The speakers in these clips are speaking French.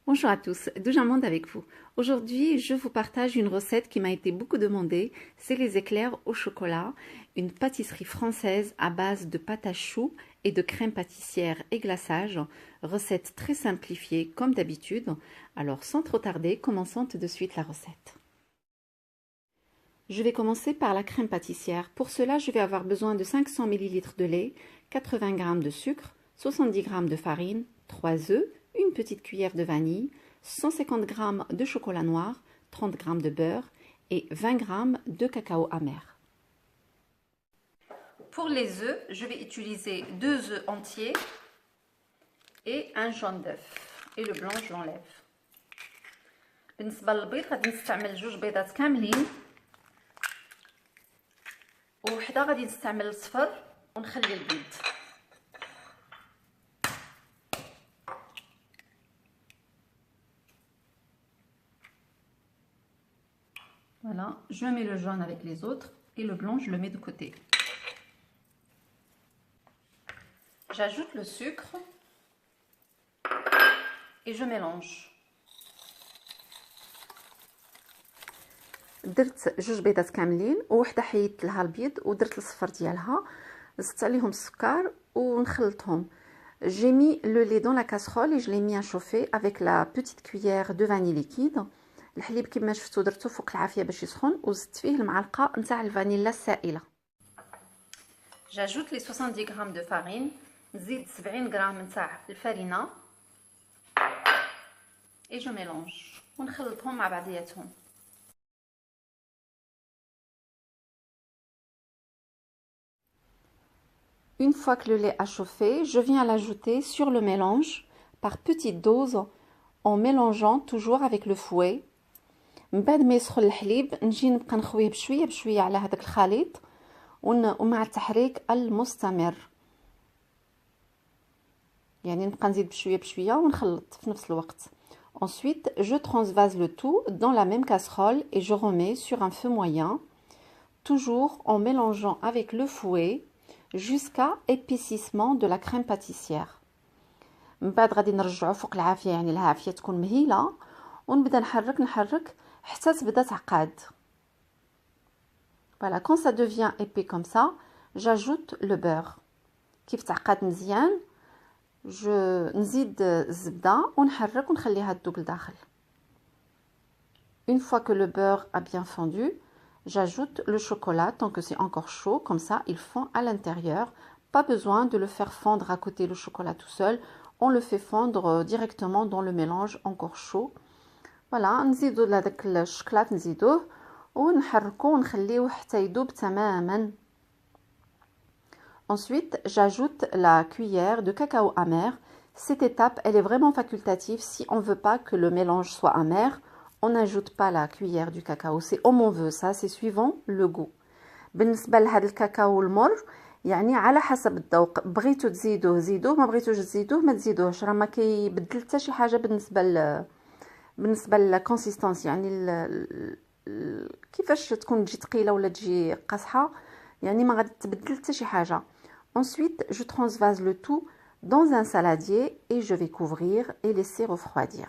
Bonjour à tous, Douja Monde avec vous. Aujourd'hui, je vous partage une recette qui m'a été beaucoup demandée. C'est les éclairs au chocolat, une pâtisserie française à base de pâte à choux et de crème pâtissière et glaçage. Recette très simplifiée comme d'habitude. Alors sans trop tarder, commençons tout de suite la recette. Je vais commencer par la crème pâtissière. Pour cela, je vais avoir besoin de 500 ml de lait, 80 g de sucre, 70 g de farine, 3 œufs, une petite cuillère de vanille, 150 g de chocolat noir, 30 g de beurre et 20 g de cacao amer. Pour les œufs, je vais utiliser 2 œufs entiers et un jaune d'œuf. Et le blanc, je l'enlève. بالنسبة للبيض غادي نستعمل 2 بيضات كاملين وحده غادي نستعمل الصفر ونخلي البيض. Voilà, je mets le jaune avec les autres et le blanc je le mets de côté. J'ajoute le sucre et je mélange. درت 2 بيضات كاملين ووحده حيدت لها البيض ودرت الصفر ديالها زدت عليهم السكر ونخلطهم. J'ai mis le lait dans la casserole et je l'ai mis à chauffer avec la petite cuillère de vanille liquide. الحليب كما شفتوا درته فوق العافيه باش يسخن وزدت فيه المعلقه نتاع الفانيلا السائله. J'ajoute les 70 g de farine, نزيد 70 g نتاع الفرينه et je mélange ونخلطهم مع بعضياتهم. Une fois que le lait a chauffé, je viens l'ajouter sur le mélange par petites doses en mélangeant toujours avec le fouet. من بعد ما يسخن الحليب نجي نبقى نخويه بشويه بشويه على هذاك الخليط ومع التحريك المستمر. يعني نبقى نزيد بشويه بشويه ونخلط في نفس الوقت. Ensuite, je transvase le tout dans la même casserole et je remets sur un feu moyen, toujours en mélangeant avec le fouet jusqu'à épaississement de la crème pâtissière. من بعد غادي نرجعو فوق العافيه يعني العافيه تكون مهيله ونبدا نحرك حتى تبدا تعقاد. Voilà, quand ça devient épais comme ça, j'ajoute le beurre. كيف تعقاد مزيان نزيد الزبده ونحرك ونخليها تذوب لداخل. Une fois que le beurre a bien fondu, j'ajoute le chocolat tant que c'est encore chaud, comme ça il fond à l'intérieur. Pas besoin de le faire fondre à côté le chocolat tout seul, on le fait fondre directement dans le mélange encore chaud. Voilà, نزيدو لهداك الشكلاط نزيدوه ونحركو ونخليوه حتى يذوب تماما. Ensuite, j'ajoute la cuillère de cacao amer. Cette étape, elle est vraiment facultative. Si on ne veut pas que le mélange soit amer, on n'ajoute pas la cuillère du cacao. C'est comme on veut, ça, c'est suivant le goût. بالنسبة لهذا الكاكاو المر يعني على حسب الذوق، بغيتو تزيدوه زيدوه، ما بغيتوش تزيدوه ما تزيدوهش، راه ما كيبدل حتى شي حاجه بالنسبه للكونسيستانس يعني كيفاش تكون تجي ثقيله ولا تجي قاصحه، يعني ما غادي تبدل حتى شي حاجه. Ensuite, je transvase le tout dans un saladier et je vais couvrir et laisser refroidir.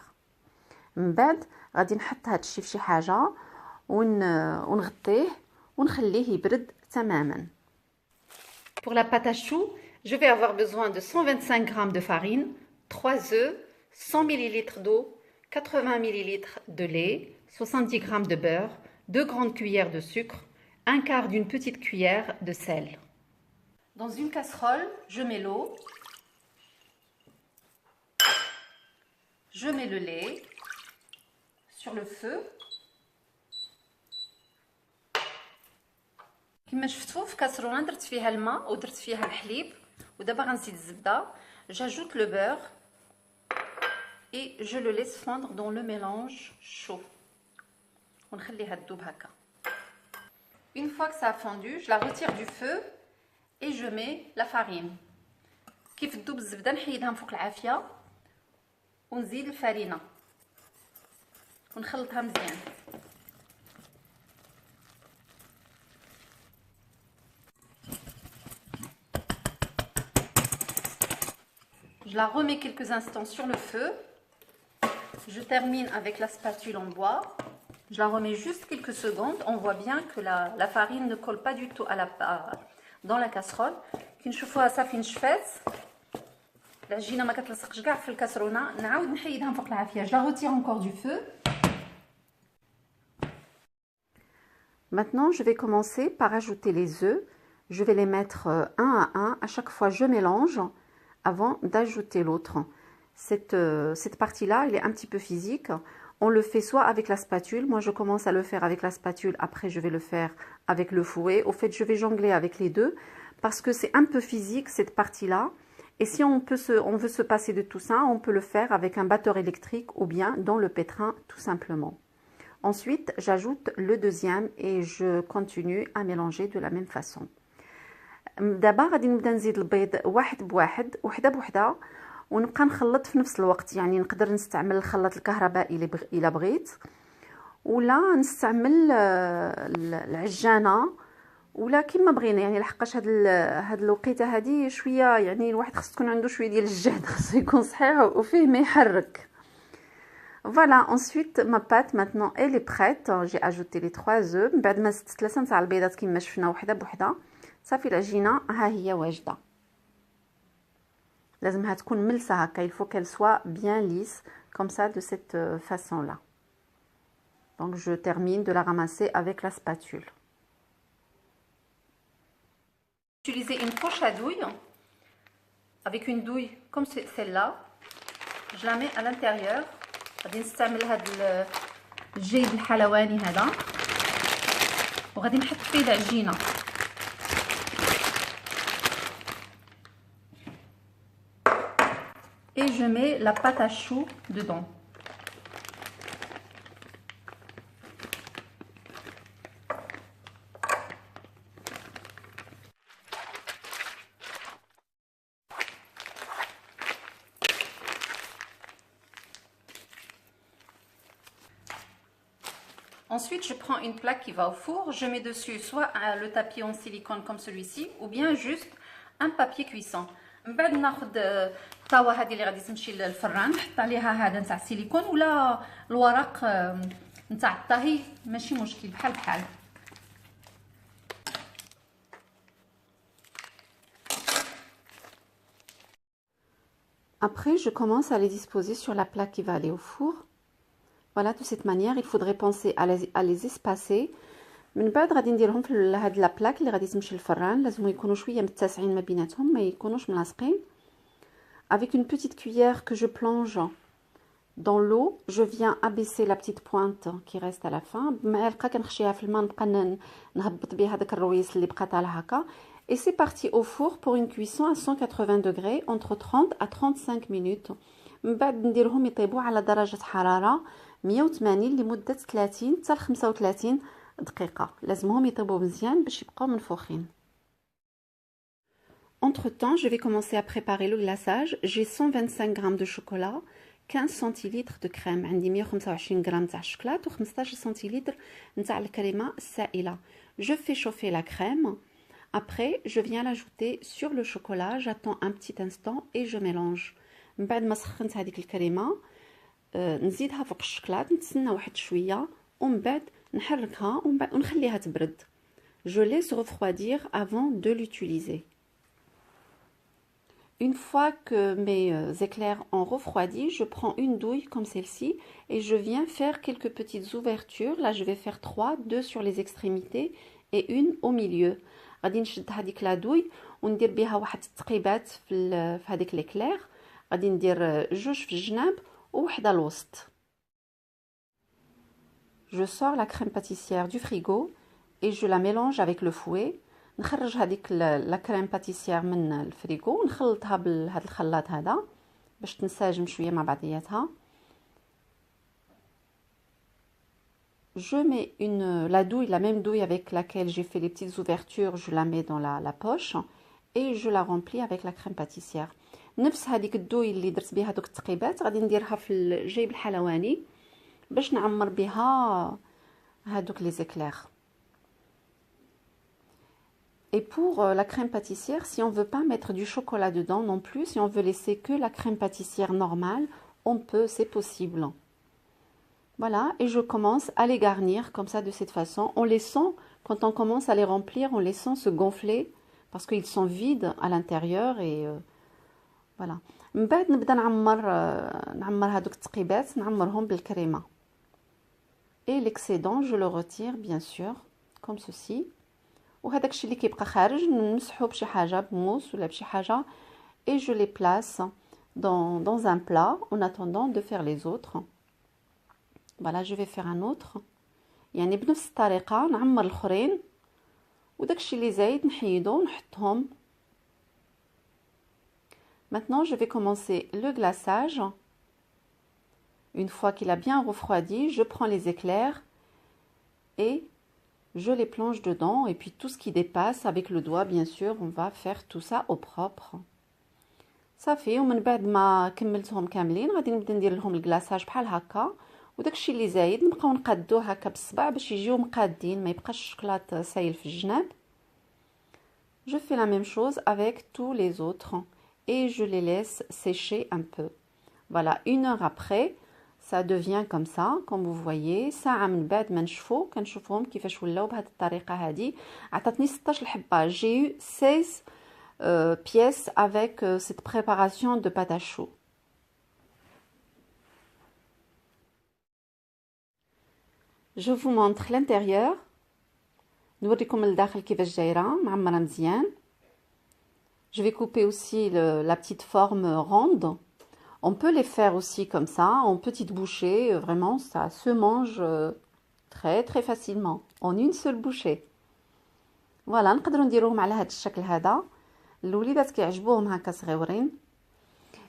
من بعد غادي نحط هذا الشيء في شي حاجه ونغطيه ونخليه يبرد تماما. Pour la pâte à choux, je vais avoir besoin de 125 g de farine, 3 œufs, 100 ml d'eau, 80 ml de lait, 70 g de beurre, 2 grandes cuillères de sucre, un quart d'une petite cuillère de sel. Dans une casserole, je mets l'eau, je mets le lait sur le feu. كما شفتوا في كاسرونه درت فيها الماء ودرت فيها الحليب ودابا غنزيد الزبده. J'ajoute le beurre et je le laisse fondre dans le mélange chaud. ونخليها تذوب هكا. Une fois que ça a fondu, je la retire du feu et je mets la farine. كيف تذوب الزبده نحيدها من فوق العافيه ونزيد الفرينه ونخلطها مزيان. Je la remets quelques instants sur le feu Je termine avec la spatule en bois. Je la remets juste quelques secondes. On voit bien que la farine ne colle pas du tout dans la casserole. كي نشوفوها صافي نشفات العجينه ما كتلصقش كاع في الكاسرونه نعاود نحيدها من فوق العافيه. Je la retire encore du feu. Maintenant, je vais commencer par ajouter les œufs. Je vais les mettre un à un. À chaque fois, je mélange avant d'ajouter l'autre. Cette partie-là, elle est un petit peu physique. On le fait soit avec la spatule. Moi, je commence à le faire avec la spatule. Après, je vais le faire avec le fouet. Au fait, je vais jongler avec les deux parce que c'est un peu physique, cette partie-là. Et si on veut se passer de tout ça, on peut le faire avec un batteur électrique ou bien dans le pétrin, tout simplement. Ensuite, j'ajoute le deuxième et je continue à mélanger de la même façon. دابا غادي نبدا نزيد البيض واحد بواحد وحده بوحده ونبقى نخلط في نفس الوقت. يعني نقدر نستعمل الخلاط الكهربائي الا بغيت ولا نستعمل العجانه ولا كيما بغينا. يعني لحقاش هاد الوقيته هادي شويه يعني الواحد خص تكون عنده شويه ديال الجهد خصو يكون صحيح وفيه ما يحرك. Voilà, ensuite ma pâte maintenant elle est prête. J'ai ajouté les 3 œufs. من بعد ما زدت 3 تاع البيضات كيما شفنا وحده بوحده صافي العجينه ها هي واجده. لازمها تكون ملسه هكا. Il faut qu'elle soit bien lisse comme ça de cette façon là. Donc je termine de la ramasser avec la spatule. Utiliser une poche à douille avec une douille comme celle-là. Je la mets à l'intérieur. غادي نستعمل هذا الجيب الحلواني هذا وغادي نحط فيه العجينه. Et je mets la pâte à choux dedans. Ensuite, je prends une plaque qui va au four. Je mets dessus soit le tapis en silicone comme celui-ci ou bien juste un papier cuisson. من بعد ناخذ الطاوه هذه اللي غادي تمشي للفران نحط عليها هذا نتاع السيليكون ولا الورق نتاع الطهي ماشي مشكل بحال بحال. Après, je commence à les disposer sur la plaque qui va aller au four. Voilà, de cette manière, il faudrait penser à les espacer. من بعد غادي نديرهم في هاد لا بلاك اللي غادي تمشي للفران. لازم يكونوا شويه متسعين ما بيناتهم، ما يكونوش ملاصقين. Avec une petite cuillère que je plonge dans l'eau, je viens abaisser la petite pointe qui reste à la fin. بمعلقه كنخشيها في الماء نبقى نهبط بها داك الرويس اللي بقى طالع هكا. Et c'est parti au four pour une cuisson à 180 degrés entre 30 à 35 minutes. من بعد نديرهم يطيبوا على درجه حراره 180 لمده 30 حتى ل 35 دقيقة. لازمهم يطيبوا مزيان باش يبقاو منفوخين. Entre temps, je vais commencer à préparer le glaçage. J'ai 125 g de chocolat, 15 centilitres de crème. عندي 125 g تاع الشوكولات و 15 centilitres نتاع الكريمة السائلة. Je fais chauffer la crème. Après, je viens l'ajouter sur le chocolat. J'attends un petit instant et je mélange. من بعد ما سخنت هذيك الكريمة نزيدها فوق الشوكولات نتسنى واحد شوية ومن بعد نحركها ونخليها تبرد. Je laisse refroidir avant de l'utiliser. Une fois que mes éclairs ont refroidi, je prends une douille comme celle-ci et je viens faire quelques petites ouvertures. Là, je vais faire 3, 2 sur les extrémités et une au milieu. غادي نشد هذيك لا douille وندير بها واحد التقيبات في هذيك l'éclair. غادي ندير جوج في الجناب ووحده الوسط. Je sors la crème pâtissière du frigo et je la mélange avec le fouet. نخرج هذيك لا كريم باتيسير من الفريغو ونخلطها بهذا الخلاط هذا باش تنسجم شويه مع بعضياتها. Je mets la douille, la même douille avec laquelle j'ai fait les petites ouvertures, je la mets dans la poche et je la remplis avec la crème pâtissière. نفس هذيك الدوي اللي درت بها دوك التقيبات غادي نديرها في الجيب الحلواني باش نعمر بها هادوك les éclairs. Et pour la crème pâtissière, si on veut pas mettre du chocolat dedans non plus, si on veut laisser que la crème pâtissière normale, on peut, c'est possible. Voilà, et je commence à les garnir comme ça de cette façon. On les sent, quand on commence à les remplir, on les sent se gonfler parce qu'ils sont vides à l'intérieur et voilà. من بعد نبدا نعمر هذوك التقيبات نعمرهم بالكريمه. Et l'excédent, je le retire bien sûr comme ceci. وهذاك الشيء اللي كيبقى خارج نمسحو بشي حاجه بموس ولا بشي حاجه et je les place dans un plat en attendant de faire les autres. Voilà, je vais faire un autre. يعني بنفس الطريقه نعمر الاخرين وداك الشيء اللي زايد نحيدو ونحطهم. Maintenant, je vais commencer le glaçage. Une fois qu'il a bien refroidi, je prends les éclairs et je les plonge dedans. Et puis tout ce qui dépasse, avec le doigt, bien sûr, on va faire tout ça au propre. صافي ومن بعد ما كملتهم كاملين غادي نبدا ندير لهم الكلاصاج بحال هكا وداكشي اللي زايد نبقاو نقادوه هكا بالصبع باش يجيو مقادين ما يبقاش الشكلاط سايل في الجناب. Je fais la même chose avec tous les autres et je les laisse sécher un peu. Voilà, 1 heure après, ça devient comme ça, comme vous voyez. ساعة من بعد ما نشفو كنشوفهم كيفاش ولاو بهذه الطريقة هذه. عطاتني 16 حبة. J'ai eu 16 pièces avec cette préparation de pâte à choux. Je vous montre l'intérieur. نوريكم الداخل كيفاش جايره معمره مزيان. Je vais couper aussi la petite forme ronde. On peut les faire aussi comme ça, en petites bouchées. Vraiment, ça se mange très très facilement, en une seule bouchée. Voilà, نقدروا نديروهم على هذا الشكل هذا. الوليدات كيعجبوهم هكا صغيورين.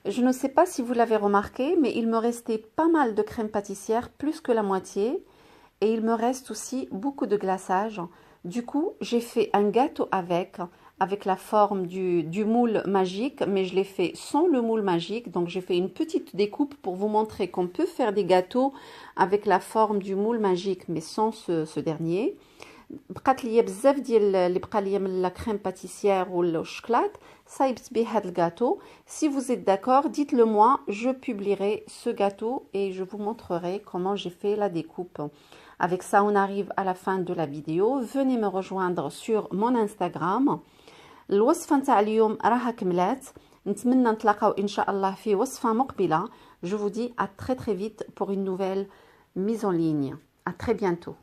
Je ne sais pas si vous l'avez remarqué, mais il me restait pas mal de crème pâtissière, plus que la moitié. Et il me reste aussi beaucoup de glaçage. Du coup, j'ai fait un gâteau avec la forme du moule magique, mais je l'ai fait sans le moule magique. Donc, j'ai fait une petite découpe pour vous montrer qu'on peut faire des gâteaux avec la forme du moule magique, mais sans ce dernier. بقات ليا بزاف ديال اللي بقى ليا من لا كريم باتيسيير والشوكولات صايبت به هذا الجاتو. Si vous êtes d'accord, dites-le moi, je publierai ce gâteau et je vous montrerai comment j'ai fait la découpe. Avec ça, on arrive à la fin de la vidéo. Venez me rejoindre sur mon Instagram. الوصفة نتاع اليوم راها كملات. نتمنى نتلاقاو إن شاء الله في وصفة مقبلة. Je vous dis à très très vite pour une nouvelle mise en ligne. À très bientôt.